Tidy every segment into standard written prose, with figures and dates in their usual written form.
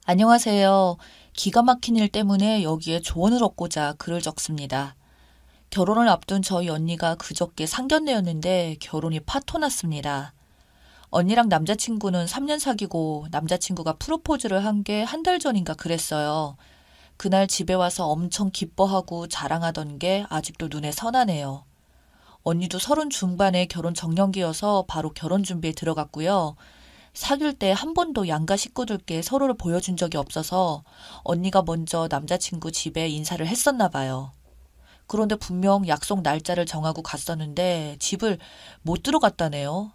안녕하세요. 기가 막힌 일 때문에 여기에 조언을 얻고자 글을 적습니다. 결혼을 앞둔 저희 언니가 그저께 상견례였는데 결혼이 파토났습니다. 언니랑 남자친구는 3년 사귀고 남자친구가 프로포즈를 한 게 한 달 전인가 그랬어요. 그날 집에 와서 엄청 기뻐하고 자랑하던 게 아직도 눈에 선하네요. 언니도 30 중반에 결혼 정년기여서 바로 결혼 준비에 들어갔고요. 사귈 때 한 번도 양가 식구들께 서로를 보여준 적이 없어서 언니가 먼저 남자친구 집에 인사를 했었나 봐요. 그런데 분명 약속 날짜를 정하고 갔었는데 집을 못 들어갔다네요.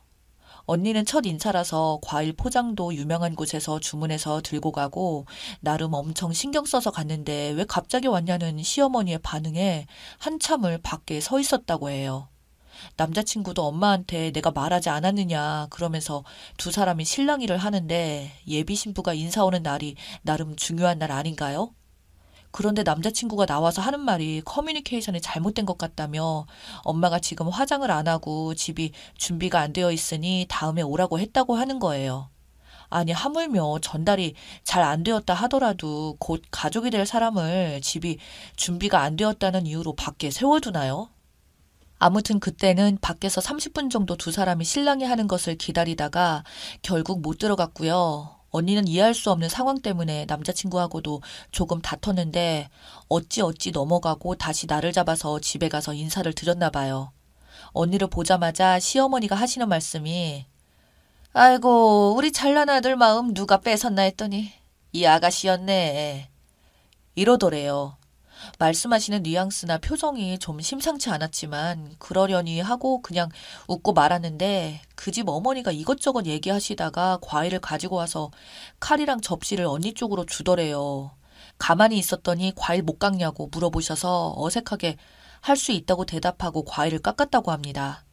언니는 첫 인사라서 과일 포장도 유명한 곳에서 주문해서 들고 가고 나름 엄청 신경 써서 갔는데 왜 갑자기 왔냐는 시어머니의 반응에 한참을 밖에 서 있었다고 해요. 남자친구도 엄마한테 내가 말하지 않았느냐 그러면서 두 사람이 실랑이를 하는데 예비 신부가 인사 오는 날이 나름 중요한 날 아닌가요? 그런데 남자친구가 나와서 하는 말이 커뮤니케이션이 잘못된 것 같다며 엄마가 지금 화장을 안 하고 집이 준비가 안 되어 있으니 다음에 오라고 했다고 하는 거예요. 아니, 하물며 전달이 잘 안 되었다 하더라도 곧 가족이 될 사람을 집이 준비가 안 되었다는 이유로 밖에 세워두나요? 아무튼 그때는 밖에서 30분 정도 두 사람이 실랑이 하는 것을 기다리다가 결국 못 들어갔고요. 언니는 이해할 수 없는 상황 때문에 남자친구하고도 조금 다퉜는데 어찌어찌 넘어가고 다시 나를 잡아서 집에 가서 인사를 드렸나 봐요. 언니를 보자마자 시어머니가 하시는 말씀이 아이고, 우리 잘난 아들 마음 누가 뺏었나 했더니 이 아가씨였네. 이러더래요. 말씀하시는 뉘앙스나 표정이 좀 심상치 않았지만 그러려니 하고 그냥 웃고 말았는데 그 집 어머니가 이것저것 얘기하시다가 과일을 가지고 와서 칼이랑 접시를 언니 쪽으로 주더래요. 가만히 있었더니 과일 못 깎냐고 물어보셔서 어색하게 할 수 있다고 대답하고 과일을 깎았다고 합니다.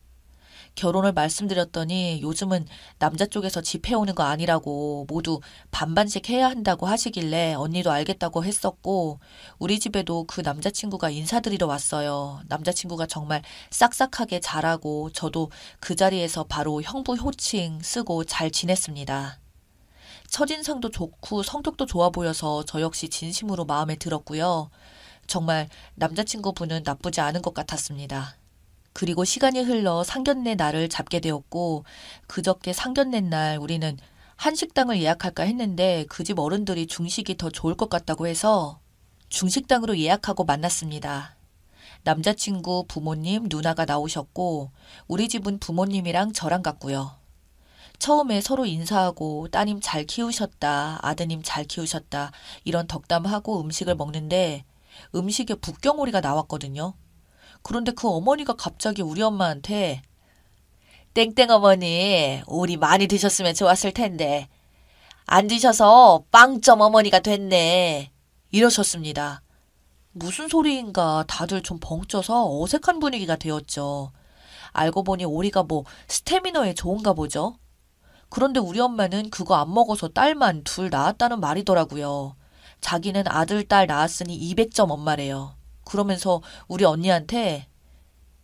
결혼을 말씀드렸더니 요즘은 남자 쪽에서 집 해오는 거 아니라고 모두 반반씩 해야 한다고 하시길래 언니도 알겠다고 했었고 우리 집에도 그 남자친구가 인사드리러 왔어요. 남자친구가 정말 싹싹하게 잘하고 저도 그 자리에서 바로 형부 호칭 쓰고 잘 지냈습니다. 첫인상도 좋고 성격도 좋아 보여서 저 역시 진심으로 마음에 들었고요. 정말 남자친구분은 나쁘지 않은 것 같았습니다. 그리고 시간이 흘러 상견례 날을 잡게 되었고 그저께 상견례 날 우리는 한식당을 예약할까 했는데 그 집 어른들이 중식이 더 좋을 것 같다고 해서 중식당으로 예약하고 만났습니다. 남자친구 부모님, 누나가 나오셨고 우리 집은 부모님이랑 저랑 갔고요. 처음에 서로 인사하고 따님 잘 키우셨다, 아드님 잘 키우셨다 이런 덕담하고 음식을 먹는데 음식에 북경오리가 나왔거든요. 그런데 그 어머니가 갑자기 우리 엄마한테 땡땡 어머니, 오리 많이 드셨으면 좋았을 텐데 안 드셔서 빵점 어머니가 됐네. 이러셨습니다. 무슨 소리인가 다들 좀 벙쪄서 어색한 분위기가 되었죠. 알고 보니 오리가 뭐 스태미너에 좋은가 보죠. 그런데 우리 엄마는 그거 안 먹어서 딸만 둘 낳았다는 말이더라고요. 자기는 아들, 딸 낳았으니 200점 엄마래요. 그러면서 우리 언니한테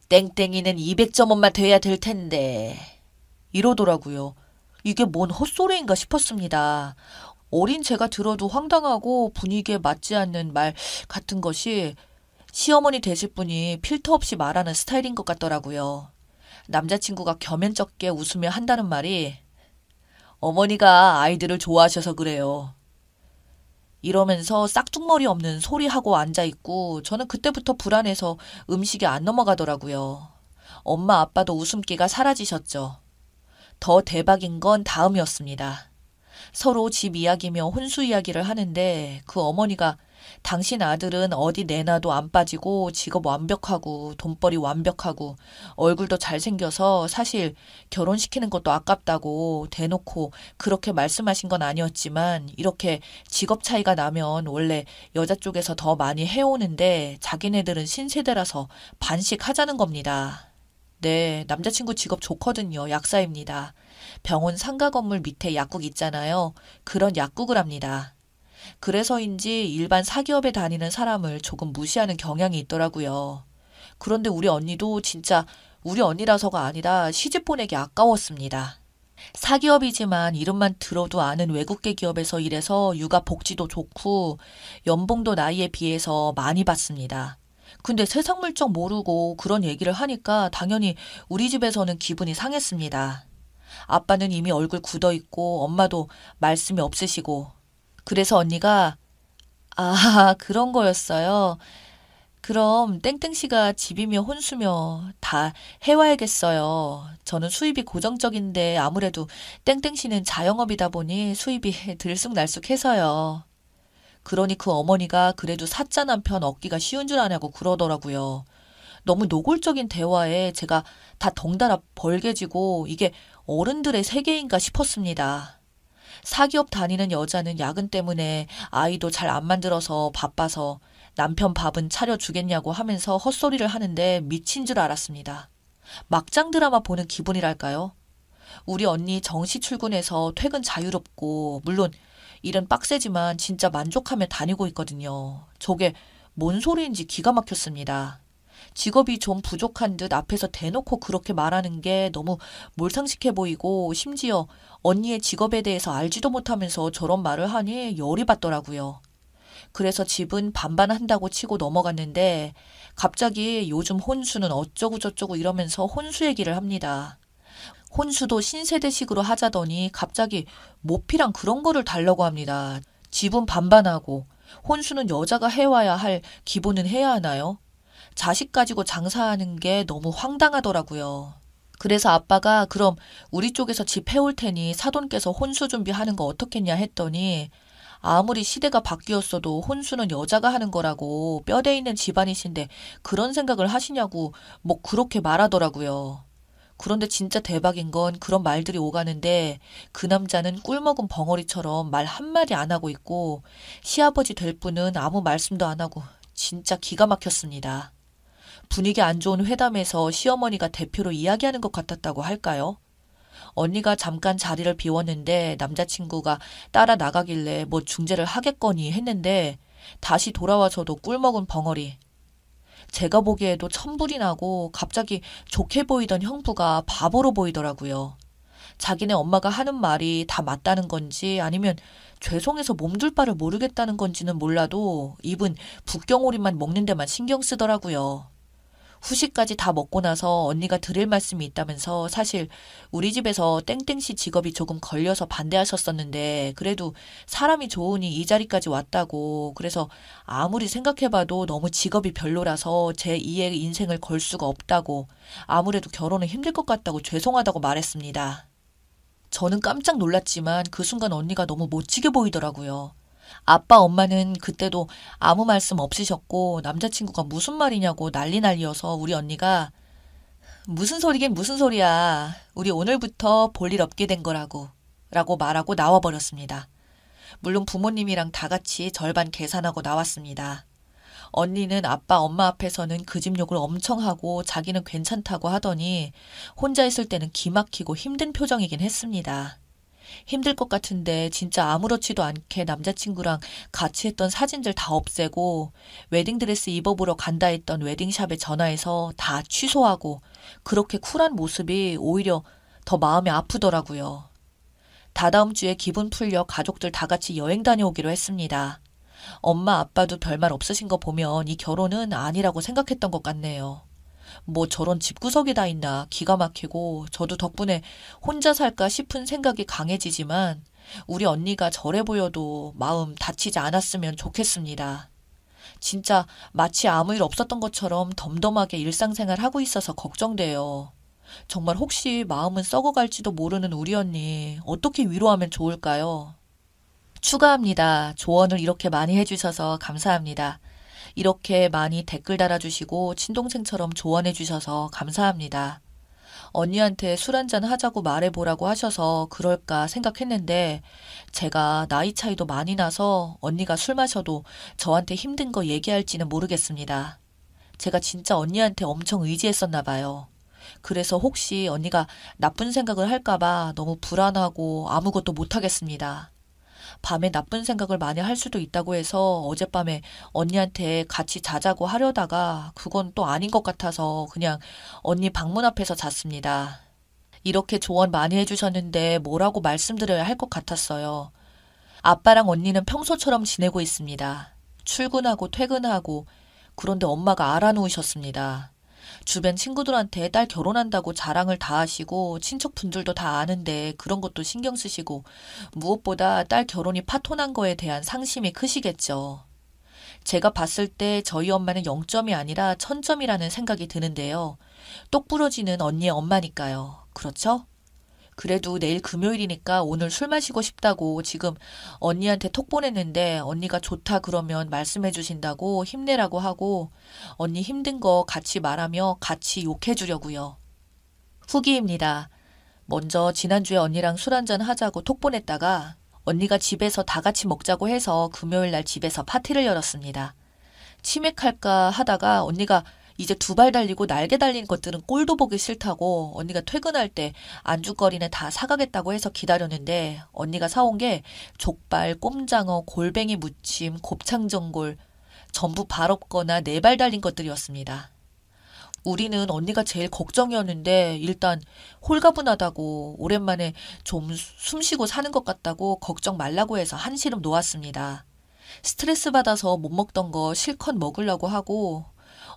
땡땡이는 200점 엄마 돼야 될 텐데 이러더라고요. 이게 뭔 헛소리인가 싶었습니다. 어린 제가 들어도 황당하고 분위기에 맞지 않는 말 같은 것이 시어머니 되실 분이 필터 없이 말하는 스타일인 것 같더라고요. 남자친구가 겸연쩍게 웃으며 한다는 말이 어머니가 아이들을 좋아하셔서 그래요. 이러면서 싹둑머리 없는 소리하고 앉아있고 저는 그때부터 불안해서 음식이 안 넘어가더라고요. 엄마 아빠도 웃음기가 사라지셨죠. 더 대박인 건 다음이었습니다. 서로 집 이야기며 혼수 이야기를 하는데 그 어머니가 당신 아들은 어디 내놔도 안 빠지고 직업 완벽하고 돈벌이 완벽하고 얼굴도 잘생겨서 사실 결혼시키는 것도 아깝다고 대놓고 그렇게 말씀하신 건 아니었지만 이렇게 직업 차이가 나면 원래 여자 쪽에서 더 많이 해오는데 자기네들은 신세대라서 반씩 하자는 겁니다. 네, 남자친구 직업 좋거든요. 약사입니다. 병원 상가 건물 밑에 약국 있잖아요. 그런 약국을 합니다. 그래서인지 일반 사기업에 다니는 사람을 조금 무시하는 경향이 있더라고요. 그런데 우리 언니도 진짜 우리 언니라서가 아니라 시집 보내기 아까웠습니다. 사기업이지만 이름만 들어도 아는 외국계 기업에서 일해서 육아 복지도 좋고 연봉도 나이에 비해서 많이 받습니다. 근데 세상 물정 모르고 그런 얘기를 하니까 당연히 우리 집에서는 기분이 상했습니다. 아빠는 이미 얼굴 굳어 있고 엄마도 말씀이 없으시고 그래서 언니가 아, 그런 거였어요. 그럼 땡땡씨가 집이며 혼수며 다 해와야겠어요. 저는 수입이 고정적인데 아무래도 땡땡씨는 자영업이다 보니 수입이 들쑥날쑥해서요. 그러니 그 어머니가 그래도 사짜 남편 얻기가 쉬운 줄 아냐고 그러더라고요. 너무 노골적인 대화에 제가 다 덩달아 벌개지고 이게 어른들의 세계인가 싶었습니다. 사기업 다니는 여자는 야근 때문에 아이도 잘 안 만들어서 바빠서 남편 밥은 차려주겠냐고 하면서 헛소리를 하는데 미친 줄 알았습니다. 막장 드라마 보는 기분이랄까요? 우리 언니 정시 출근해서 퇴근 자유롭고 물론 일은 빡세지만 진짜 만족하며 다니고 있거든요. 저게 뭔 소리인지 기가 막혔습니다. 직업이 좀 부족한 듯 앞에서 대놓고 그렇게 말하는 게 너무 몰상식해 보이고 심지어 언니의 직업에 대해서 알지도 못하면서 저런 말을 하니 열이 받더라고요. 그래서 집은 반반 한다고 치고 넘어갔는데 갑자기 요즘 혼수는 어쩌고 저쩌고 이러면서 혼수 얘기를 합니다. 혼수도 신세대식으로 하자더니 갑자기 모피랑 그런 거를 달라고 합니다. 집은 반반하고 혼수는 여자가 해와야 할 기본은 해야 하나요? 자식 가지고 장사하는 게 너무 황당하더라고요. 그래서 아빠가 그럼 우리 쪽에서 집 해올 테니 사돈 께서 혼수 준비하는 거 어떻겠냐 했더니 아무리 시대가 바뀌었어도 혼수는 여자가 하는 거라고 뼈대 있는 집안이신데 그런 생각을 하시냐고 뭐 그렇게 말하더라고요. 그런데 진짜 대박인 건 그런 말들이 오가는데 그 남자는 꿀먹은 벙어리처럼 말 한마디 안 하고 있고 시아버지 될 분은 아무 말씀도 안 하고 진짜 기가 막혔습니다. 분위기 안 좋은 회담에서 시어머니가 대표로 이야기하는 것 같았다고 할까요? 언니가 잠깐 자리를 비웠는데 남자친구가 따라 나가길래 뭐 중재를 하겠거니 했는데 다시 돌아와서도 꿀먹은 벙어리. 제가 보기에도 천불이 나고 갑자기 좋게 보이던 형부가 바보로 보이더라고요. 자기네 엄마가 하는 말이 다 맞다는 건지 아니면 죄송해서 몸둘 바를 모르겠다는 건지는 몰라도 입은 북경오리만 먹는 데만 신경 쓰더라고요. 후식까지 다 먹고 나서 언니가 드릴 말씀이 있다면서 사실 우리 집에서 땡땡씨 직업이 조금 걸려서 반대하셨었는데 그래도 사람이 좋으니 이 자리까지 왔다고 그래서 아무리 생각해봐도 너무 직업이 별로라서 제 2의 인생을 걸 수가 없다고 아무래도 결혼은 힘들 것 같다고 죄송하다고 말했습니다. 저는 깜짝 놀랐지만 그 순간 언니가 너무 못지게 보이더라고요. 아빠 엄마는 그때도 아무 말씀 없으셨고 남자친구가 무슨 말이냐고 난리여서 우리 언니가 무슨 소리긴 무슨 소리야. 우리 오늘부터 볼 일 없게 된 거라고 라고 말하고 나와버렸습니다. 물론 부모님이랑 다 같이 절반 계산하고 나왔습니다. 언니는 아빠 엄마 앞에서는 그 집 욕을 엄청 하고 자기는 괜찮다고 하더니 혼자 있을 때는 기막히고 힘든 표정이긴 했습니다. 힘들 것 같은데 진짜 아무렇지도 않게 남자친구랑 같이 했던 사진들 다 없애고 웨딩드레스 입어보러 간다 했던 웨딩샵에 전화해서 다 취소하고 그렇게 쿨한 모습이 오히려 더 마음이 아프더라고요. 다다음 주에 기분 풀려 가족들 다 같이 여행 다녀오기로 했습니다. 엄마 아빠도 별말 없으신 거 보면 이 결혼은 아니라고 생각했던 것 같네요. 뭐 저런 집구석이 다 있나 기가 막히고 저도 덕분에 혼자 살까 싶은 생각이 강해지지만 우리 언니가 저래 보여도 마음 다치지 않았으면 좋겠습니다. 진짜 마치 아무 일 없었던 것처럼 덤덤하게 일상생활 하고 있어서 걱정돼요. 정말 혹시 마음은 썩어갈지도 모르는 우리 언니 어떻게 위로하면 좋을까요? 추가합니다. 조언을 이렇게 많이 해주셔서 감사합니다. 이렇게 많이 댓글 달아주시고 친동생처럼 조언해주셔서 감사합니다. 언니한테 술 한잔 하자고 말해보라고 하셔서 그럴까 생각했는데 제가 나이 차이도 많이 나서 언니가 술 마셔도 저한테 힘든 거 얘기할지는 모르겠습니다. 제가 진짜 언니한테 엄청 의지했었나 봐요. 그래서 혹시 언니가 나쁜 생각을 할까봐 너무 불안하고 아무것도 못하겠습니다. 밤에 나쁜 생각을 많이 할 수도 있다고 해서 어젯밤에 언니한테 같이 자자고 하려다가 그건 또 아닌 것 같아서 그냥 언니 방문 앞에서 잤습니다. 이렇게 조언 많이 해주셨는데 뭐라고 말씀드려야 할 것 같았어요. 아빠랑 언니는 평소처럼 지내고 있습니다. 출근하고 퇴근하고. 그런데 엄마가 알아놓으셨습니다. 주변 친구들한테 딸 결혼한다고 자랑을 다 하시고 친척분들도 다 아는데 그런 것도 신경 쓰시고 무엇보다 딸 결혼이 파토난 거에 대한 상심이 크시겠죠. 제가 봤을 때 저희 엄마는 0점이 아니라 1000점이라는 생각이 드는데요. 똑 부러지는 언니의 엄마니까요. 그렇죠? 그래도 내일 금요일이니까 오늘 술 마시고 싶다고 지금 언니한테 톡 보냈는데 언니가 좋다 그러면 말씀해 주신다고 힘내라고 하고 언니 힘든 거 같이 말하며 같이 욕해 주려고요. 후기입니다. 먼저 지난주에 언니랑 술 한잔 하자고 톡 보냈다가 언니가 집에서 다 같이 먹자고 해서 금요일 날 집에서 파티를 열었습니다. 치맥할까 하다가 언니가 이제 2발 달리고 날개 달린 것들은 꼴도 보기 싫다고 언니가 퇴근할 때 안주거리는 다 사가겠다고 해서 기다렸는데 언니가 사온 게 족발, 꼼장어, 골뱅이 무침, 곱창전골 전부 발 없거나 4발 달린 것들이었습니다. 우리는 언니가 제일 걱정이었는데 일단 홀가분하다고 오랜만에 좀 숨쉬고 사는 것 같다고 걱정 말라고 해서 한시름 놓았습니다. 스트레스 받아서 못 먹던 거 실컷 먹으려고 하고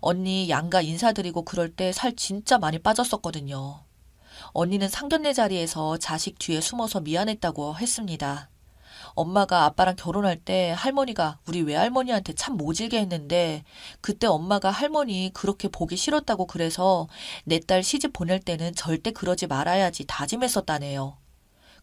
언니 양가 인사드리고 그럴 때 살 진짜 많이 빠졌었거든요. 언니는 상견례 자리에서 자식 뒤에 숨어서 미안했다고 했습니다. 엄마가 아빠랑 결혼할 때 할머니가 우리 외할머니한테 참 모질게 했는데 그때 엄마가 할머니 그렇게 보기 싫었다고 그래서 내 딸 시집 보낼 때는 절대 그러지 말아야지 다짐했었다네요.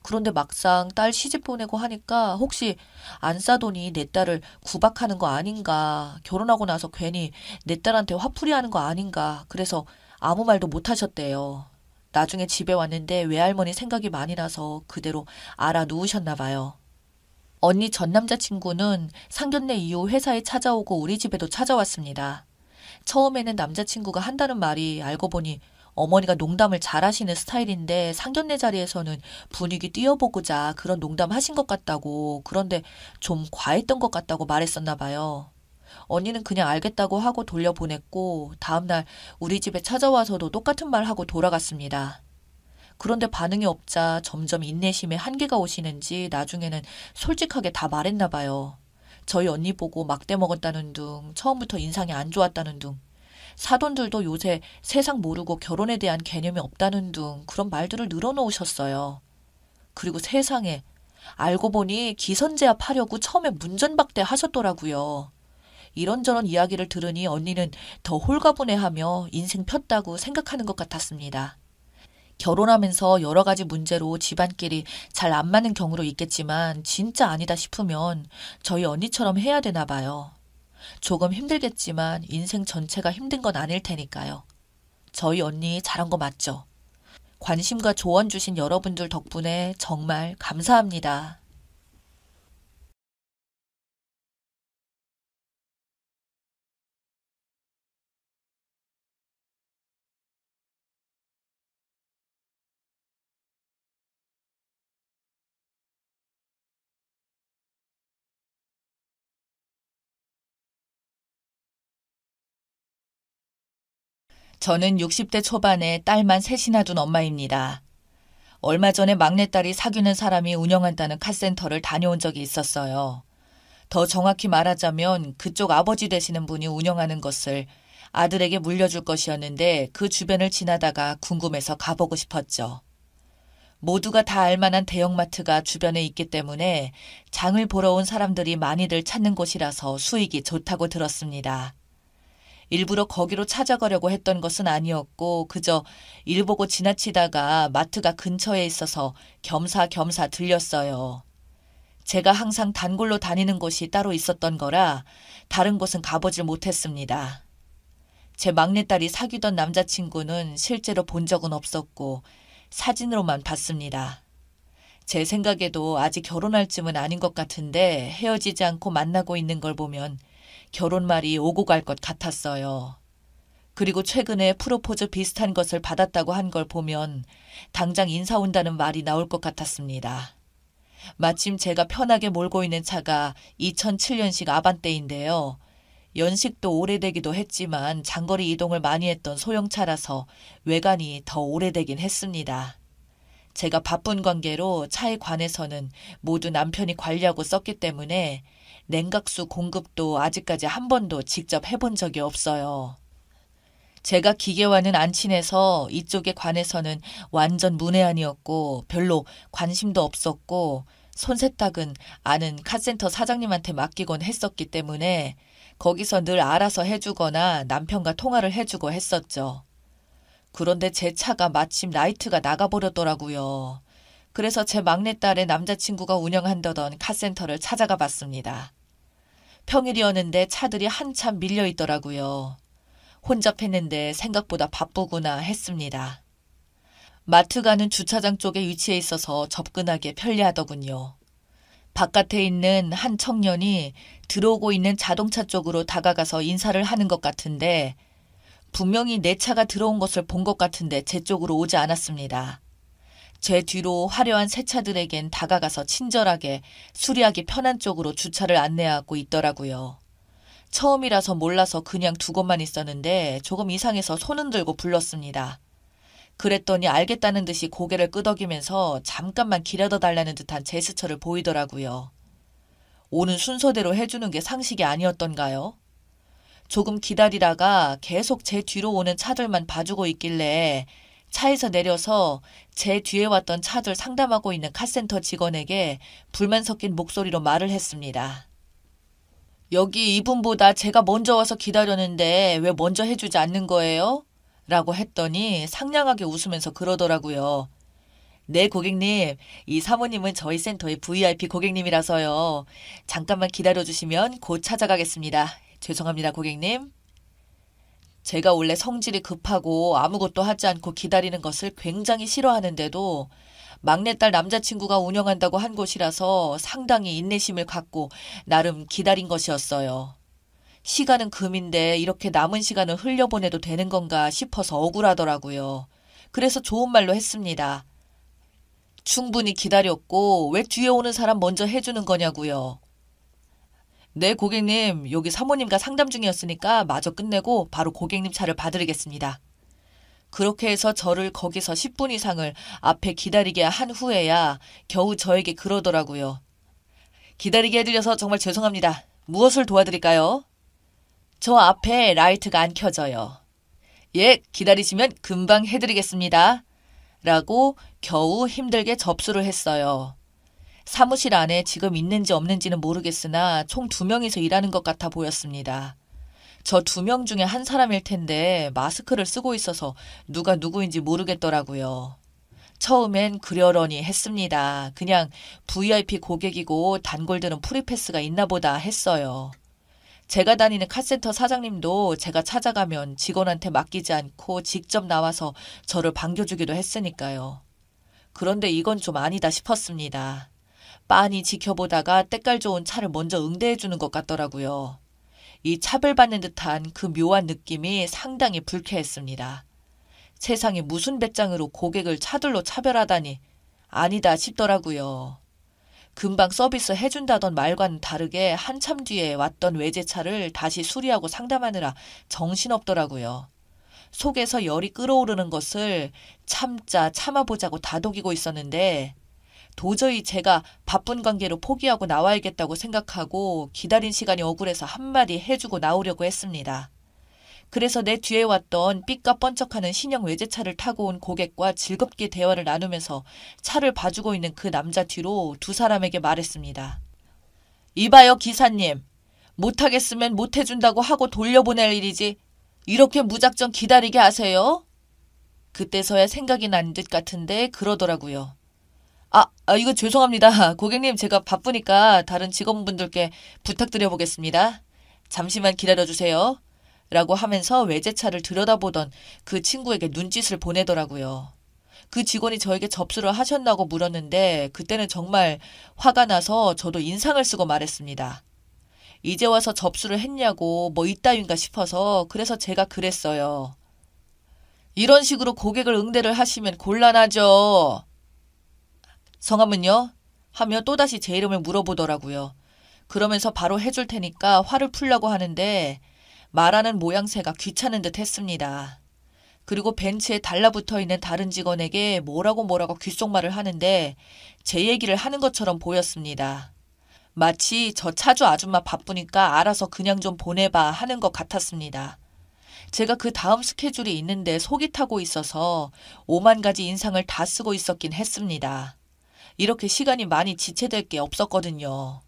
그런데 막상 딸 시집 보내고 하니까 혹시 안 싸더니 내 딸을 구박하는 거 아닌가, 결혼하고 나서 괜히 내 딸한테 화풀이 하는 거 아닌가, 그래서 아무 말도 못 하셨대요. 나중에 집에 왔는데 외할머니 생각이 많이 나서 그대로 알아 누우셨나 봐요. 언니 전 남자친구는 상견례 이후 회사에 찾아오고 우리 집에도 찾아왔습니다. 처음에는 남자친구가 한다는 말이 알고 보니 어머니가 농담을 잘하시는 스타일인데 상견례 자리에서는 분위기 띄워보고자 그런 농담 하신 것 같다고 그런데 좀 과했던 것 같다고 말했었나 봐요. 언니는 그냥 알겠다고 하고 돌려보냈고 다음날 우리 집에 찾아와서도 똑같은 말 하고 돌아갔습니다. 그런데 반응이 없자 점점 인내심에 한계가 오시는지 나중에는 솔직하게 다 말했나 봐요. 저희 언니 보고 막대 먹었다는 둥, 처음부터 인상이 안 좋았다는 둥, 사돈들도 요새 세상 모르고 결혼에 대한 개념이 없다는 둥 그런 말들을 늘어놓으셨어요. 그리고 세상에 알고 보니 기선제압 하려고 처음에 문전박대 하셨더라고요. 이런저런 이야기를 들으니 언니는 더 홀가분해하며 인생 폈다고 생각하는 것 같았습니다. 결혼하면서 여러 가지 문제로 집안끼리 잘 안 맞는 경우도 있겠지만 진짜 아니다 싶으면 저희 언니처럼 해야 되나 봐요. 조금 힘들겠지만 인생 전체가 힘든 건 아닐 테니까요. 저희 언니 잘한 거 맞죠? 관심과 조언 주신 여러분들 덕분에 정말 감사합니다. 저는 60대 초반에 딸만 셋이나 둔 엄마입니다. 얼마 전에 막내딸이 사귀는 사람이 운영한다는 카센터를 다녀온 적이 있었어요. 더 정확히 말하자면 그쪽 아버지 되시는 분이 운영하는 것을 아들에게 물려줄 것이었는데 그 주변을 지나다가 궁금해서 가보고 싶었죠. 모두가 다 알만한 대형마트가 주변에 있기 때문에 장을 보러 온 사람들이 많이들 찾는 곳이라서 수익이 좋다고 들었습니다. 일부러 거기로 찾아가려고 했던 것은 아니었고 그저 일 보고 지나치다가 마트가 근처에 있어서 겸사겸사 들렸어요. 제가 항상 단골로 다니는 곳이 따로 있었던 거라 다른 곳은 가보질 못했습니다. 제 막내딸이 사귀던 남자친구는 실제로 본 적은 없었고 사진으로만 봤습니다. 제 생각에도 아직 결혼할 쯤은 아닌 것 같은데 헤어지지 않고 만나고 있는 걸 보면 결혼 말이 오고 갈 것 같았어요. 그리고 최근에 프로포즈 비슷한 것을 받았다고 한 걸 보면 당장 인사 온다는 말이 나올 것 같았습니다. 마침 제가 편하게 몰고 있는 차가 2007년식 아반떼인데요. 연식도 오래되기도 했지만 장거리 이동을 많이 했던 소형차라서 외관이 더 오래되긴 했습니다. 제가 바쁜 관계로 차에 관해서는 모두 남편이 관리하고 썼기 때문에 냉각수 공급도 아직까지 한 번도 직접 해본 적이 없어요. 제가 기계와는 안 친해서 이쪽에 관해서는 완전 문외한이었고 별로 관심도 없었고 손세탁은 아는 카센터 사장님한테 맡기곤 했었기 때문에 거기서 늘 알아서 해주거나 남편과 통화를 해주고 했었죠. 그런데 제 차가 마침 라이트가 나가버렸더라고요. 그래서 제 막내딸의 남자친구가 운영한다던 카센터를 찾아가 봤습니다. 평일이었는데 차들이 한참 밀려 있더라고요. 혼잡했는데 생각보다 바쁘구나 했습니다. 마트 가는 주차장 쪽에 위치해 있어서 접근하기 편리하더군요. 바깥에 있는 한 청년이 들어오고 있는 자동차 쪽으로 다가가서 인사를 하는 것 같은데 분명히 내 차가 들어온 것을 본 것 같은데 제 쪽으로 오지 않았습니다. 제 뒤로 화려한 새 차들에겐 다가가서 친절하게 수리하기 편한 쪽으로 주차를 안내하고 있더라고요. 처음이라서 몰라서 그냥 두고만 있었는데 조금 이상해서 손은 들고 불렀습니다. 그랬더니 알겠다는 듯이 고개를 끄덕이면서 잠깐만 기다려달라는 듯한 제스처를 보이더라고요. 오는 순서대로 해주는 게 상식이 아니었던가요? 조금 기다리다가 계속 제 뒤로 오는 차들만 봐주고 있길래 차에서 내려서 제 뒤에 왔던 차들 상담하고 있는 카센터 직원에게 불만 섞인 목소리로 말을 했습니다. 여기 이분보다 제가 먼저 와서 기다렸는데 왜 먼저 해주지 않는 거예요? 라고 했더니 상냥하게 웃으면서 그러더라고요. 네, 고객님. 이 사모님은 저희 센터의 VIP 고객님이라서요. 잠깐만 기다려주시면 곧 찾아가겠습니다. 죄송합니다, 고객님. 제가 원래 성질이 급하고 아무것도 하지 않고 기다리는 것을 굉장히 싫어하는데도 막내딸 남자친구가 운영한다고 한 곳이라서 상당히 인내심을 갖고 나름 기다린 것이었어요. 시간은 금인데 이렇게 남은 시간을 흘려보내도 되는 건가 싶어서 억울하더라고요. 그래서 좋은 말로 했습니다. 충분히 기다렸고 왜 뒤에 오는 사람 먼저 해주는 거냐고요. 네, 고객님. 여기 사모님과 상담 중이었으니까 마저 끝내고 바로 고객님 차를 봐드리겠습니다. 그렇게 해서 저를 거기서 10분 이상을 앞에 기다리게 한 후에야 겨우 저에게 그러더라고요. 기다리게 해드려서 정말 죄송합니다. 무엇을 도와드릴까요? 저 앞에 라이트가 안 켜져요. 예, 기다리시면 금방 해드리겠습니다. 라고 겨우 힘들게 접수를 했어요. 사무실 안에 지금 있는지 없는지는 모르겠으나 총 2명이서 일하는 것 같아 보였습니다. 저 2명 중에 한 사람일 텐데 마스크를 쓰고 있어서 누가 누구인지 모르겠더라고요. 처음엔 그러려니 했습니다. 그냥 VIP 고객이고 단골들은 프리패스가 있나 보다 했어요. 제가 다니는 카센터 사장님도 제가 찾아가면 직원한테 맡기지 않고 직접 나와서 저를 반겨주기도 했으니까요. 그런데 이건 좀 아니다 싶었습니다. 빤히 지켜보다가 때깔 좋은 차를 먼저 응대해주는 것 같더라고요. 이 차별받는 듯한 그 묘한 느낌이 상당히 불쾌했습니다. 세상에 무슨 배짱으로 고객을 차들로 차별하다니 아니다 싶더라고요. 금방 서비스 해준다던 말과는 다르게 한참 뒤에 왔던 외제차를 다시 수리하고 상담하느라 정신없더라고요. 속에서 열이 끓어오르는 것을 참자 참아보자고 다독이고 있었는데 도저히 제가 바쁜 관계로 포기하고 나와야겠다고 생각하고 기다린 시간이 억울해서 한마디 해주고 나오려고 했습니다. 그래서 내 뒤에 왔던 삐까 번쩍하는 신형 외제차를 타고 온 고객과 즐겁게 대화를 나누면서 차를 봐주고 있는 그 남자 뒤로 2사람에게 말했습니다. 이봐요, 기사님. 못하겠으면 못해준다고 하고 돌려보낼 일이지 이렇게 무작정 기다리게 하세요? 그때서야 생각이 난 듯 같은데 그러더라고요. 이거 죄송합니다. 고객님, 제가 바쁘니까 다른 직원분들께 부탁드려보겠습니다. 잠시만 기다려주세요. 라고 하면서 외제차를 들여다보던 그 친구에게 눈짓을 보내더라고요. 그 직원이 저에게 접수를 하셨나고 물었는데 그때는 정말 화가 나서 저도 인상을 쓰고 말했습니다. 이제 와서 접수를 했냐고 뭐 이따윈가 싶어서 그래서 제가 그랬어요. 이런 식으로 고객을 응대를 하시면 곤란하죠. 성함은요? 하며 또다시 제 이름을 물어보더라고요. 그러면서 바로 해줄 테니까 화를 풀려고 하는데 말하는 모양새가 귀찮은 듯 했습니다. 그리고 벤츠에 달라붙어 있는 다른 직원에게 뭐라고 귓속말을 하는데 제 얘기를 하는 것처럼 보였습니다. 마치 저 차주 아줌마 바쁘니까 알아서 그냥 좀 보내봐 하는 것 같았습니다. 제가 그 다음 스케줄이 있는데 속이 타고 있어서 5만 가지 인상을 다 쓰고 있었긴 했습니다. 이렇게 시간이 많이 지체될 게 없었거든요.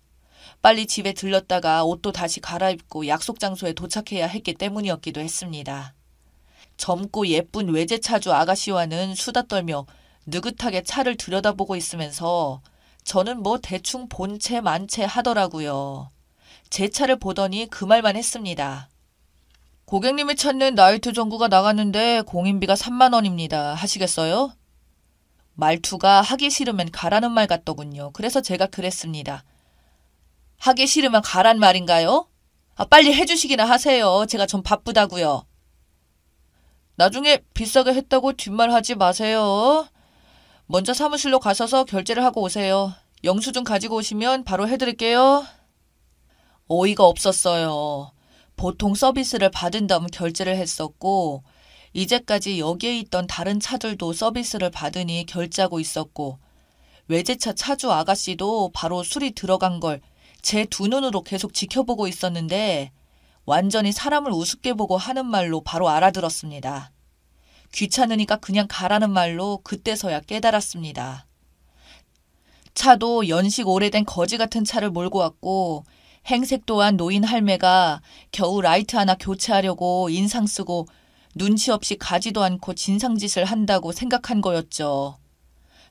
빨리 집에 들렀다가 옷도 다시 갈아입고 약속 장소에 도착해야 했기 때문이었기도 했습니다. 젊고 예쁜 외제차주 아가씨와는 수다 떨며 느긋하게 차를 들여다보고 있으면서 저는 뭐 대충 본체 만체 하더라고요. 제 차를 보더니 그 말만 했습니다. 고객님이 찾는 나이트 전구가 나갔는데 공인비가 3만 원입니다. 하시겠어요? 말투가 하기 싫으면 가라는 말 같더군요. 그래서 제가 그랬습니다. 하기 싫으면 가란 말인가요? 빨리 해주시기나 하세요. 제가 좀 바쁘다고요. 나중에 비싸게 했다고 뒷말하지 마세요. 먼저 사무실로 가셔서 결제를 하고 오세요. 영수증 가지고 오시면 바로 해드릴게요. 어이가 없었어요. 보통 서비스를 받은 다음 결제를 했었고 이제까지 여기에 있던 다른 차들도 서비스를 받으니 결제하고 있었고 외제차 차주 아가씨도 바로 술이 들어간 걸 제 두 눈으로 계속 지켜보고 있었는데 완전히 사람을 우습게 보고 하는 말로 바로 알아들었습니다. 귀찮으니까 그냥 가라는 말로 그때서야 깨달았습니다. 차도 연식 오래된 거지 같은 차를 몰고 왔고 행색 또한 노인 할매가 겨우 라이트 하나 교체하려고 인상 쓰고 눈치 없이 가지도 않고 진상짓을 한다고 생각한 거였죠.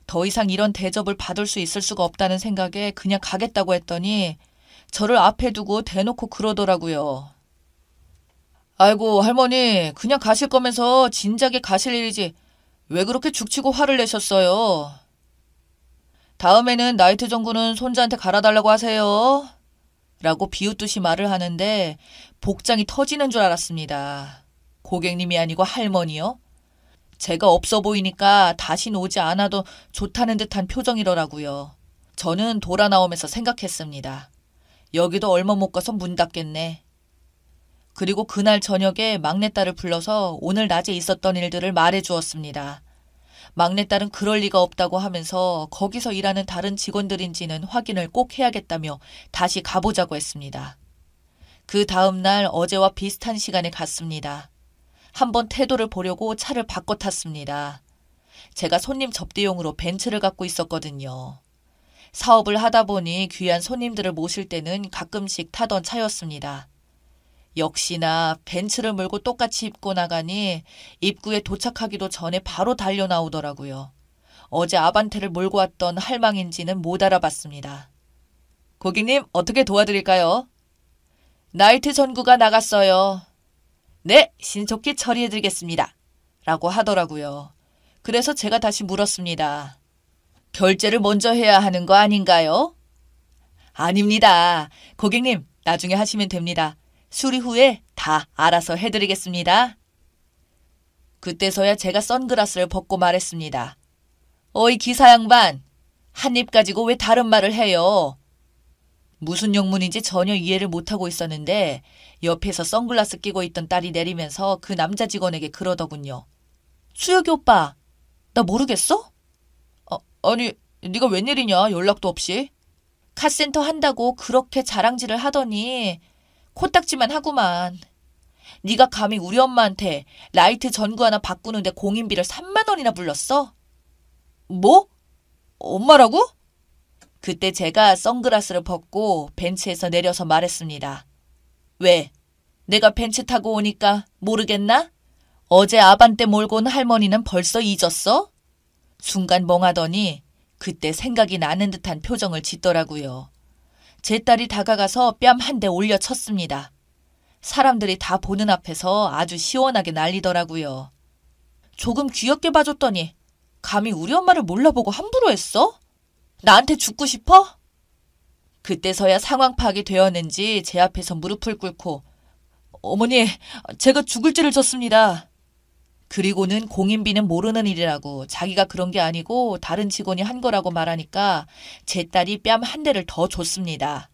더 이상 이런 대접을 받을 수 있을 수가 없다는 생각에 그냥 가겠다고 했더니 저를 앞에 두고 대놓고 그러더라고요. 아이고 할머니 그냥 가실 거면서 진작에 가실 일이지 왜 그렇게 죽치고 화를 내셨어요. 다음에는 나이트 전구는 손자한테 갈아달라고 하세요. 라고 비웃듯이 말을 하는데 복장이 터지는 줄 알았습니다. 고객님이 아니고 할머니요? 제가 없어 보이니까 다신 오지 않아도 좋다는 듯한 표정이더라고요. 저는 돌아 나오면서 생각했습니다. 여기도 얼마 못 가서 문 닫겠네. 그리고 그날 저녁에 막내딸을 불러서 오늘 낮에 있었던 일들을 말해 주었습니다. 막내딸은 그럴 리가 없다고 하면서 거기서 일하는 다른 직원들인지는 확인을 꼭 해야겠다며 다시 가보자고 했습니다. 그 다음 날 어제와 비슷한 시간에 갔습니다. 한번 태도를 보려고 차를 바꿔 탔습니다. 제가 손님 접대용으로 벤츠를 갖고 있었거든요. 사업을 하다 보니 귀한 손님들을 모실 때는 가끔씩 타던 차였습니다. 역시나 벤츠를 몰고 똑같이 입고 나가니 입구에 도착하기도 전에 바로 달려 나오더라고요. 어제 아반떼를 몰고 왔던 할망인지는 못 알아봤습니다. 고객님 어떻게 도와드릴까요? 나이트 전구가 나갔어요. 네, 신속히 처리해드리겠습니다. 라고 하더라고요. 그래서 제가 다시 물었습니다. 결제를 먼저 해야 하는 거 아닌가요? 아닙니다. 고객님, 나중에 하시면 됩니다. 수리 후에 다 알아서 해드리겠습니다. 그때서야 제가 선글라스를 벗고 말했습니다. 어이 기사 양반, 한 입 가지고 왜 다른 말을 해요? 무슨 영문인지 전혀 이해를 못하고 있었는데 옆에서 선글라스 끼고 있던 딸이 내리면서 그 남자 직원에게 그러더군요. 수혁이 오빠, 나 모르겠어? 아니, 네가 웬일이냐 연락도 없이. 카센터 한다고 그렇게 자랑질을 하더니 코딱지만 하구만. 네가 감히 우리 엄마한테 라이트 전구 하나 바꾸는데 공인비를 3만 원이나 불렀어? 뭐? 엄마라고? 그때 제가 선글라스를 벗고 벤츠에서 내려서 말했습니다. 왜? 내가 벤츠 타고 오니까 모르겠나? 어제 아반떼 몰고 온 할머니는 벌써 잊었어? 순간 멍하더니 그때 생각이 나는 듯한 표정을 짓더라고요. 제 딸이 다가가서 뺨 한 대 올려 쳤습니다. 사람들이 다 보는 앞에서 아주 시원하게 난리더라고요. 조금 귀엽게 봐줬더니 감히 우리 엄마를 몰라보고 함부로 했어? 나한테 죽고 싶어? 그때서야 상황 파악이 되었는지 제 앞에서 무릎을 꿇고 어머니, 제가 죽을 죄를 졌습니다. 그리고는 공인비는 모르는 일이라고 자기가 그런 게 아니고 다른 직원이 한 거라고 말하니까 제 딸이 뺨 한 대를 더 줬습니다.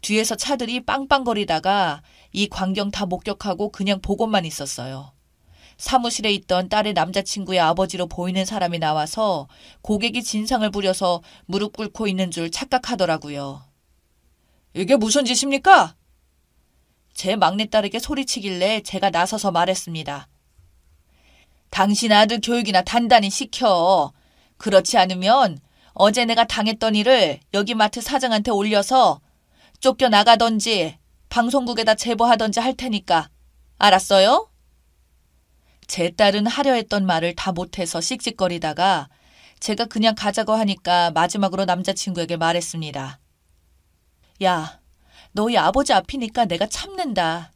뒤에서 차들이 빵빵거리다가 이 광경 다 목격하고 그냥 보고만 있었어요. 사무실에 있던 딸의 남자친구의 아버지로 보이는 사람이 나와서 고객이 진상을 부려서 무릎 꿇고 있는 줄 착각하더라고요. 이게 무슨 짓입니까? 제 막내딸에게 소리치길래 제가 나서서 말했습니다. 당신 아들 교육이나 단단히 시켜. 그렇지 않으면 어제 내가 당했던 일을 여기 마트 사장한테 올려서 쫓겨나가던지 방송국에다 제보하던지 할 테니까. 알았어요? 제 딸은 하려 했던 말을 다 못해서 씩씩거리다가 제가 그냥 가자고 하니까 마지막으로 남자친구에게 말했습니다. 야, 너희 아버지 앞이니까 내가 참는다.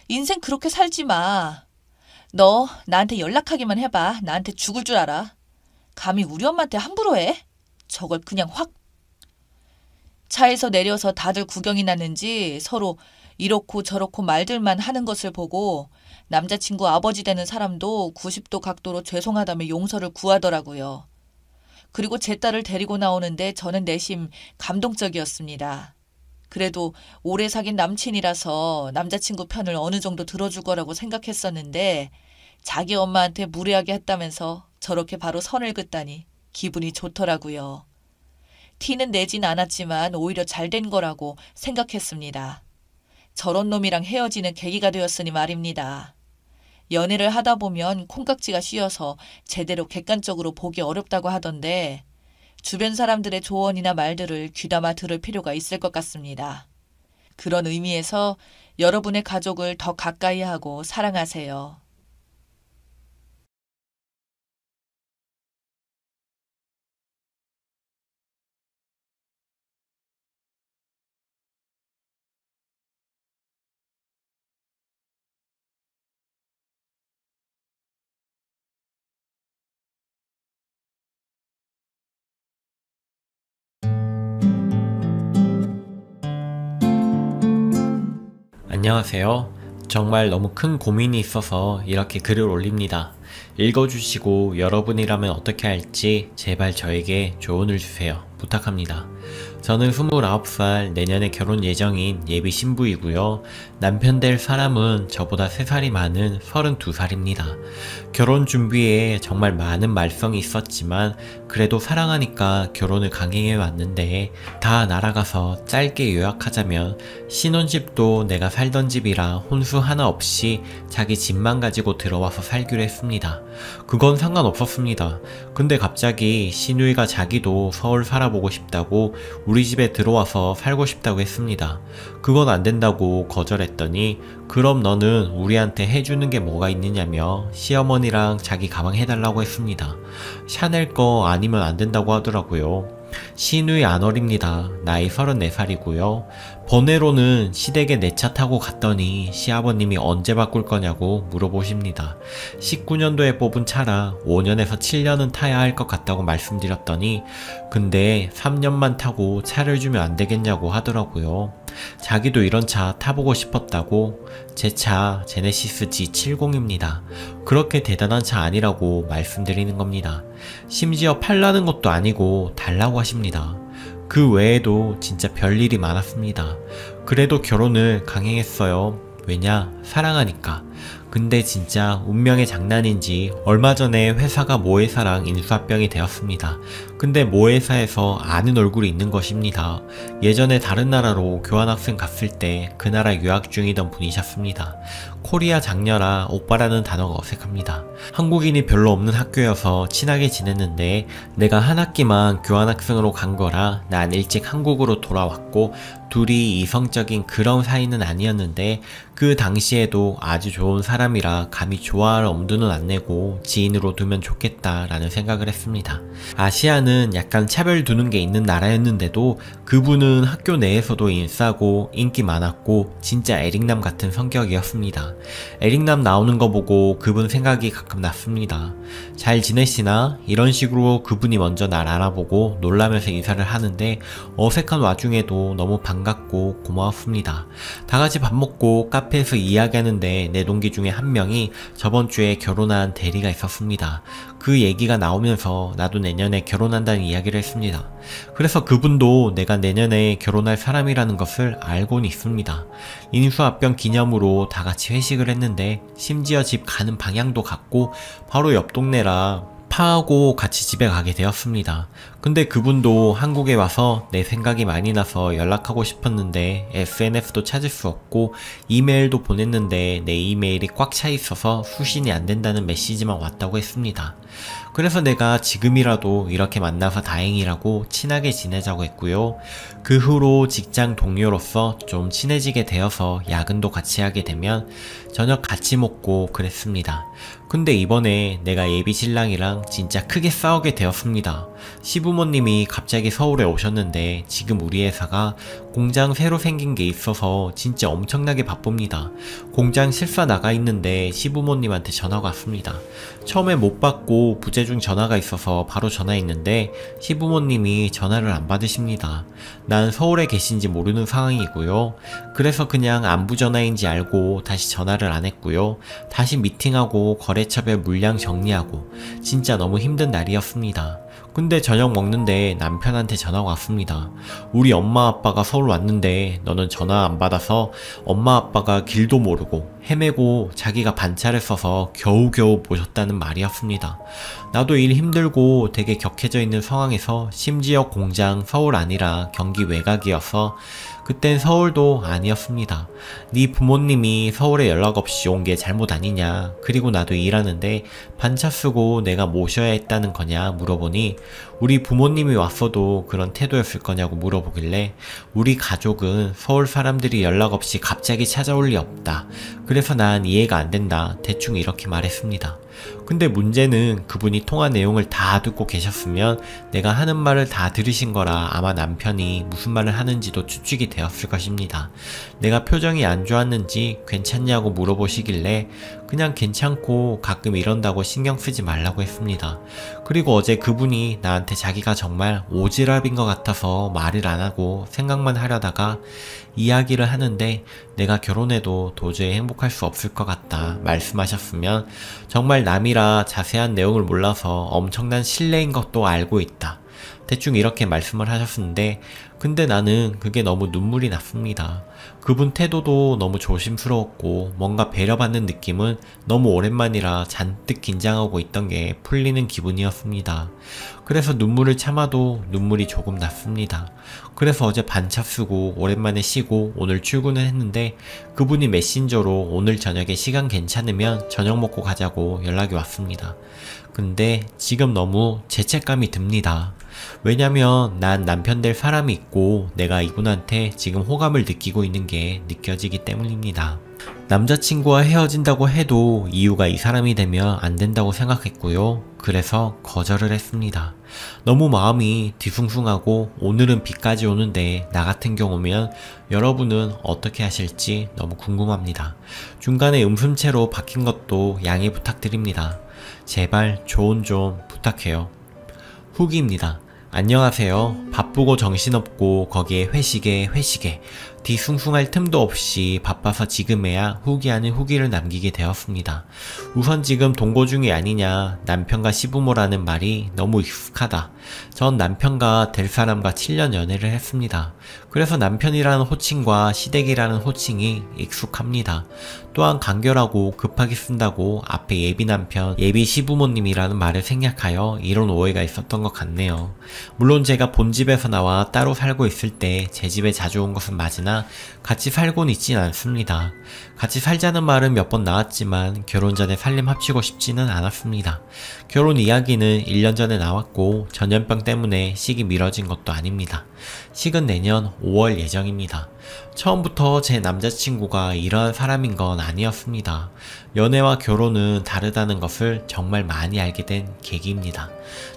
인생 그렇게 살지 마. 너 나한테 연락하기만 해봐. 나한테 죽을 줄 알아. 감히 우리 엄마한테 함부로 해? 저걸 그냥 확. 차에서 내려서 다들 구경이 났는지 서로 이렇고 저렇고 말들만 하는 것을 보고 남자친구 아버지 되는 사람도 90도 각도로 죄송하다며 용서를 구하더라고요. 그리고 제 딸을 데리고 나오는데 저는 내심 감동적이었습니다. 그래도 오래 사귄 남친이라서 남자친구 편을 어느 정도 들어줄 거라고 생각했었는데 자기 엄마한테 무례하게 했다면서 저렇게 바로 선을 긋다니 기분이 좋더라고요. 티는 내진 않았지만 오히려 잘된 거라고 생각했습니다. 저런 놈이랑 헤어지는 계기가 되었으니 말입니다. 연애를 하다 보면 콩깍지가 씌어서 제대로 객관적으로 보기 어렵다고 하던데 주변 사람들의 조언이나 말들을 귀담아 들을 필요가 있을 것 같습니다. 그런 의미에서 여러분의 가족을 더 가까이 하고 사랑하세요. 안녕하세요. 정말 너무 큰 고민이 있어서 이렇게 글을 올립니다. 읽어주시고 여러분이라면 어떻게 할지 제발 저에게 조언을 주세요. 부탁합니다. 저는 29살 내년에 결혼 예정인 예비 신부이고요. 남편 될 사람은 저보다 3살이 많은 32살입니다. 결혼 준비에 정말 많은 말썽이 있었지만 그래도 사랑하니까 결혼을 강행해 왔는데 다 날아가서 짧게 요약하자면 신혼집도 내가 살던 집이라 혼수 하나 없이 자기 집만 가지고 들어와서 살기로 했습니다. 그건 상관없었습니다. 근데 갑자기 시누이가 자기도 서울 살아보고 싶다고 우리 집에 들어와서 살고 싶다고 했습니다. 그건 안 된다고 거절했더니 그럼 너는 우리한테 해주는 게 뭐가 있느냐며 시어머니랑 자기 가방 해달라고 했습니다. 샤넬 거 아니면 안 된다고 하더라고요. 시누이 안 어립니다. 나이 34살이고요. 번외로는 시댁에 내 차 타고 갔더니 시아버님이 언제 바꿀 거냐고 물어보십니다. 19년도에 뽑은 차라 5년에서 7년은 타야 할 것 같다고 말씀드렸더니 근데 3년만 타고 차를 주면 안 되겠냐고 하더라고요. 자기도 이런 차 타보고 싶었다고. 제 차 제네시스 G70입니다. 그렇게 대단한 차 아니라고 말씀드리는 겁니다. 심지어 팔라는 것도 아니고 달라고 하십니다. 그 외에도 진짜 별일이 많았습니다. 그래도 결혼을 강행했어요. 왜냐? 사랑하니까. 근데 진짜 운명의 장난인지 얼마 전에 회사가 모회사랑 인수합병이 되었습니다. 근데 모회사에서 아는 얼굴이 있는 것입니다. 예전에 다른 나라로 교환학생 갔을 때 그 나라 유학 중이던 분이셨습니다. 코리아 장녀라 오빠라는 단어가 어색합니다. 한국인이 별로 없는 학교여서 친하게 지냈는데 내가 한 학기만 교환학생으로 간 거라 난 일찍 한국으로 돌아왔고 둘이 이성적인 그런 사이는 아니었는데 그 당시에도 아주 좋은 사람이라 감히 좋아할 엄두는 안 내고 지인으로 두면 좋겠다라는 생각을 했습니다. 아시아는 약간 차별 두는 게 있는 나라였는데도 그분은 학교 내에서도 인싸고 인기 많았고 진짜 에릭남 같은 성격이었습니다. 에릭남 나오는 거 보고 그분 생각이 가끔 났습니다. 잘 지내시나? 이런 식으로 그분이 먼저 날 알아보고 놀라면서 인사를 하는데 어색한 와중에도 너무 반갑고 고마웠습니다. 다같이 밥 먹고 카페에서 이야기하는데 내 동기 중에 한 명이 저번 주에 결혼한 대리가 있었습니다. 그 얘기가 나오면서 나도 내년에 결혼하는 결혼한다는 이야기를 했습니다. 그래서 그분도 내가 내년에 결혼할 사람이라는 것을 알고는 있습니다. 인수합병 기념으로 다 같이 회식을 했는데 심지어 집 가는 방향도 같고 바로 옆 동네라 파하고 같이 집에 가게 되었습니다. 근데 그분도 한국에 와서 내 생각이 많이 나서 연락하고 싶었는데 SNS도 찾을 수 없고 이메일도 보냈는데 내 이메일이 꽉 차 있어서 수신이 안 된다는 메시지만 왔다고 했습니다. 그래서 내가 지금이라도 이렇게 만나서 다행이라고 친하게 지내자고 했고요. 그 후로 직장 동료로서 좀 친해지게 되어서 야근도 같이 하게 되면 저녁 같이 먹고 그랬습니다. 근데 이번에 내가 예비 신랑이랑 진짜 크게 싸우게 되었습니다. 시부모님이 갑자기 서울에 오셨는데 지금 우리 회사가 공장 새로 생긴 게 있어서 진짜 엄청나게 바쁩니다. 공장 실사 나가 있는데 시부모님한테 전화가 왔습니다. 처음에 못 받고 부재중 전화가 있어서 바로 전화했는데 시부모님이 전화를 안 받으십니다. 난 서울에 계신지 모르는 상황이고요. 그래서 그냥 안부 전화인지 알고 다시 전화를 안 했고요. 다시 미팅하고 거래처별 물량 정리하고 진짜 너무 힘든 날이었습니다. 근데 저녁 먹는데 남편한테 전화가 왔습니다. 우리 엄마 아빠가 서울 왔는데 너는 전화 안 받아서 엄마 아빠가 길도 모르고 헤매고 자기가 반차를 써서 겨우겨우 모셨다는 말이었습니다. 나도 일 힘들고 되게 격해져 있는 상황에서 심지어 공장 서울 아니라 경기 외곽이어서 그땐 서울도 아니었습니다. 네 부모님이 서울에 연락 없이 온 게 잘못 아니냐, 그리고 나도 일하는데 반차 쓰고 내가 모셔야 했다는 거냐 물어보니 우리 부모님이 왔어도 그런 태도였을 거냐고 물어보길래 우리 가족은 서울 사람들이 연락 없이 갑자기 찾아올 리 없다. 그래서 난 이해가 안 된다. 대충 이렇게 말했습니다. 근데 문제는 그분이 통화 내용을 다 듣고 계셨으면 내가 하는 말을 다 들으신 거라 아마 남편이 무슨 말을 하는지도 추측이 되었을 것입니다. 내가 표정이 안 좋았는지 괜찮냐고 물어보시길래 그냥 괜찮고 가끔 이런다고 신경 쓰지 말라고 했습니다. 그리고 어제 그분이 나한테 자기가 정말 오지랖인 것 같아서 말을 안 하고 생각만 하려다가 이야기를 하는데 내가 결혼해도 도저히 행복할 수 없을 것 같다 말씀하셨으면 정말 남이라 자세한 내용을 몰라서 엄청난 신뢰인 것도 알고 있다. 대충 이렇게 말씀을 하셨는데 근데 나는 그게 너무 눈물이 났습니다. 그분 태도도 너무 조심스러웠고 뭔가 배려받는 느낌은 너무 오랜만이라 잔뜩 긴장하고 있던 게 풀리는 기분이었습니다. 그래서 눈물을 참아도 눈물이 조금 났습니다. 그래서 어제 반차 쓰고 오랜만에 쉬고 오늘 출근을 했는데 그분이 메신저로 오늘 저녁에 시간 괜찮으면 저녁 먹고 가자고 연락이 왔습니다. 근데 지금 너무 죄책감이 듭니다. 왜냐면 난 남편 될 사람이 있고 내가 이분한테 지금 호감을 느끼고 있는 게 느껴지기 때문입니다. 남자친구와 헤어진다고 해도 이유가 이 사람이 되면 안 된다고 생각했고요. 그래서 거절을 했습니다. 너무 마음이 뒤숭숭하고 오늘은 비까지 오는데 나 같은 경우면 여러분은 어떻게 하실지 너무 궁금합니다. 중간에 음슴체로 바뀐 것도 양해 부탁드립니다. 제발 조언 좀 부탁해요. 후기입니다. 안녕하세요. 바쁘고 정신없고 거기에 회식에 뒤숭숭할 틈도 없이 바빠서 지금에야 후기 아닌 후기를 남기게 되었습니다. 우선 지금 동거 중이 아니냐, 남편과 시부모라는 말이 너무 익숙하다. 전 남편과 될 사람과 7년 연애를 했습니다. 그래서 남편이라는 호칭과 시댁이라는 호칭이 익숙합니다. 또한 간결하고 급하게 쓴다고 앞에 예비 남편, 예비 시부모님이라는 말을 생략하여 이런 오해가 있었던 것 같네요. 물론 제가 본집에서 나와 따로 살고 있을 때 제 집에 자주 온 것은 맞으나 같이 살고는 있진 않습니다. 같이 살자는 말은 몇 번 나왔지만 결혼 전에 살림 합치고 싶지는 않았습니다. 결혼 이야기는 1년 전에 나왔고 전염병 때문에 식이 미뤄진 것도 아닙니다. 식은 내년 5월 예정입니다. 처음부터 제 남자친구가 이러한 사람인 건 아니었습니다. 연애와 결혼은 다르다는 것을 정말 많이 알게 된 계기입니다.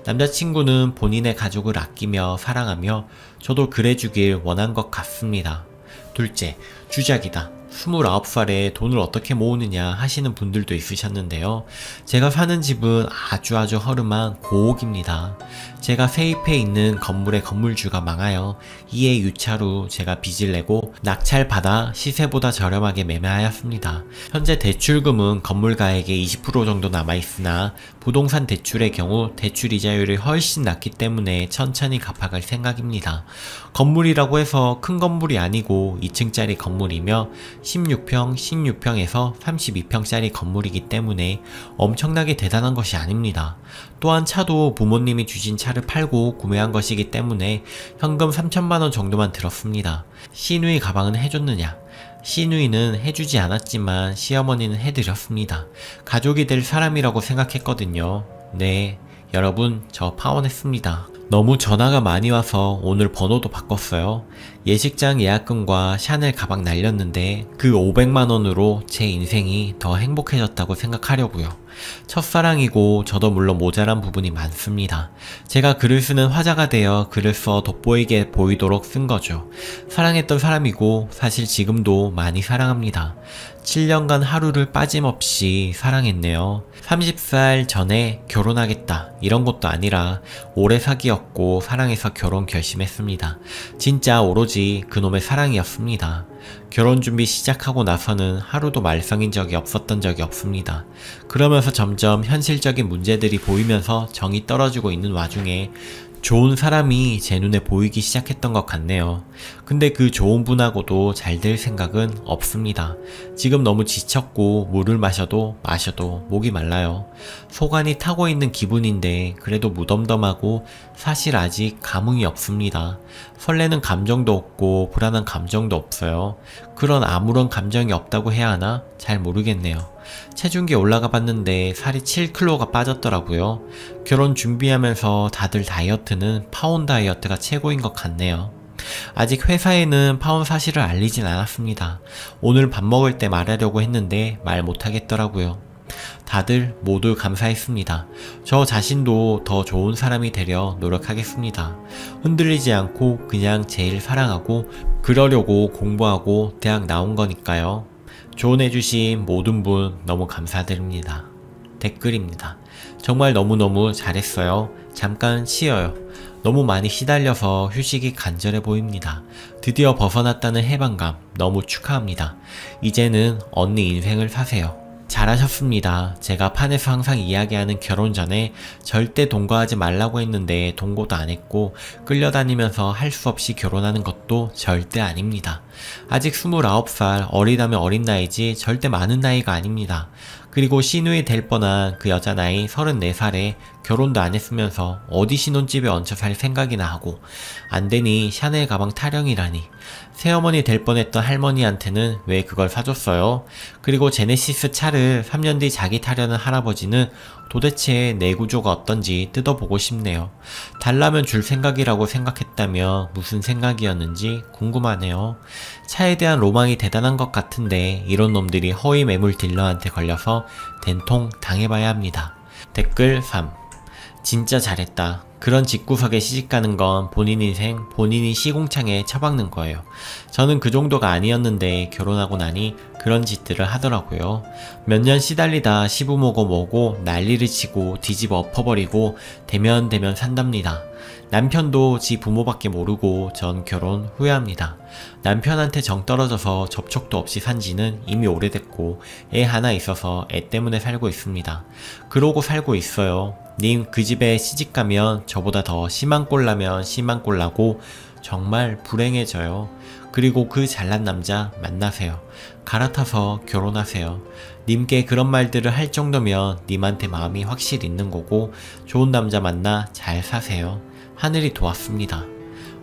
남자친구는 본인의 가족을 아끼며 사랑하며 저도 그래주길 원한 것 같습니다. 둘째, 주작이다. 29살에 돈을 어떻게 모으느냐 하시는 분들도 있으셨는데요. 제가 사는 집은 아주 허름한 고옥입니다. 제가 세입해 있는 건물의 건물주가 망하여 이에 유차로 제가 빚을 내고 낙찰받아 시세보다 저렴하게 매매하였습니다. 현재 대출금은 건물가액의 20% 정도 남아있으나 부동산 대출의 경우 대출 이자율이 훨씬 낮기 때문에 천천히 갚아갈 생각입니다. 건물이라고 해서 큰 건물이 아니고 2층짜리 건물이며 16평, 16평에서 32평짜리 건물이기 때문에 엄청나게 대단한 것이 아닙니다. 또한 차도 부모님이 주신 차를 팔고 구매한 것이기 때문에 현금 3천만원 정도만 들었습니다. 시누이 가방은 해줬느냐? 시누이는 해주지 않았지만 시어머니는 해드렸습니다. 가족이 될 사람이라고 생각했거든요. 네, 여러분 저 파혼했습니다. 너무 전화가 많이 와서 오늘 번호도 바꿨어요. 예식장 예약금과 샤넬 가방 날렸는데 그 500만원으로 제 인생이 더 행복해졌다고 생각하려고요. 첫사랑이고 저도 물론 모자란 부분이 많습니다. 제가 글을 쓰는 화자가 되어 글을 써 돋보이게 보이도록 쓴 거죠. 사랑했던 사람이고 사실 지금도 많이 사랑합니다. 7년간 하루를 빠짐없이 사랑했네요. 30살 전에 결혼하겠다 이런 것도 아니라 오래 사귀었고 사랑해서 결혼 결심했습니다. 진짜 오로지 그놈의 사랑이었습니다. 결혼 준비 시작하고 나서는 하루도 말썽인 적이 없었던 적이 없습니다. 그러면서 점점 현실적인 문제들이 보이면서 정이 떨어지고 있는 와중에 좋은 사람이 제 눈에 보이기 시작했던 것 같네요. 근데 그 좋은 분하고도 잘 될 생각은 없습니다. 지금 너무 지쳤고 물을 마셔도 목이 말라요. 소관이 타고 있는 기분인데 그래도 무덤덤하고 사실 아직 감흥이 없습니다. 설레는 감정도 없고 불안한 감정도 없어요. 그런 아무런 감정이 없다고 해야 하나? 잘 모르겠네요. 체중계 올라가 봤는데 살이 7kg가 빠졌더라고요. 결혼 준비하면서 다들 다이어트는 파혼 다이어트가 최고인 것 같네요. 아직 회사에는 파혼 사실을 알리진 않았습니다. 오늘 밥 먹을 때 말하려고 했는데 말 못하겠더라고요. 다들 모두 감사했습니다. 저 자신도 더 좋은 사람이 되려 노력하겠습니다. 흔들리지 않고 그냥 제일 사랑하고 그러려고 공부하고 대학 나온 거니까요. 조언해주신 모든 분 너무 감사드립니다. 댓글입니다. 정말 너무너무 잘했어요. 잠깐 쉬어요. 너무 많이 시달려서 휴식이 간절해 보입니다. 드디어 벗어났다는 해방감 너무 축하합니다. 이제는 언니 인생을 사세요. 잘하셨습니다. 제가 판에서 항상 이야기하는 결혼 전에 절대 동거하지 말라고 했는데 동거도 안 했고 끌려다니면서 할 수 없이 결혼하는 것도 절대 아닙니다. 아직 29살 어리다면 어린 나이지 절대 많은 나이가 아닙니다. 그리고 시누이 될 뻔한 그 여자 나이 34살에 결혼도 안 했으면서 어디 신혼집에 얹혀 살 생각이나 하고 안되니 샤넬 가방 타령이라니. 새어머니 될 뻔했던 할머니한테는 왜 그걸 사줬어요? 그리고 제네시스 차를 3년 뒤 자기 타려는 할아버지는 도대체 내 구조가 어떤지 뜯어보고 싶네요. 달라면 줄 생각이라고 생각했다며 무슨 생각이었는지 궁금하네요. 차에 대한 로망이 대단한 것 같은데 이런 놈들이 허위 매물 딜러한테 걸려서 된통 당해봐야 합니다. 댓글 3. 진짜 잘했다. 그런 집구석에 시집가는 건 본인 인생 본인이 시궁창에 처박는 거예요. 저는 그 정도가 아니었는데 결혼하고 나니 그런 짓들을 하더라고요. 몇 년 시달리다 시부모고 뭐고 난리를 치고 뒤집어 엎어버리고 대면 산답니다. 남편도 지 부모밖에 모르고 전 결혼 후회합니다. 남편한테 정 떨어져서 접촉도 없이 산 지는 이미 오래됐고 애 하나 있어서 애 때문에 살고 있습니다. 그러고 살고 있어요. 님 그 집에 시집가면 저보다 더 심한 꼴 나면 심한 꼴 나고 정말 불행해져요. 그리고 그 잘난 남자 만나세요. 갈아타서 결혼하세요. 님께 그런 말들을 할 정도면 님한테 마음이 확실히 있는 거고 좋은 남자 만나 잘 사세요. 하늘이 도왔습니다.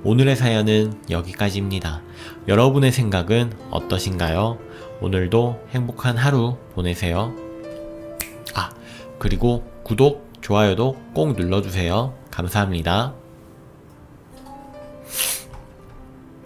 오늘의 사연은 여기까지입니다. 여러분의 생각은 어떠신가요? 오늘도 행복한 하루 보내세요. 그리고 구독, 좋아요도 꼭 눌러주세요. 감사합니다.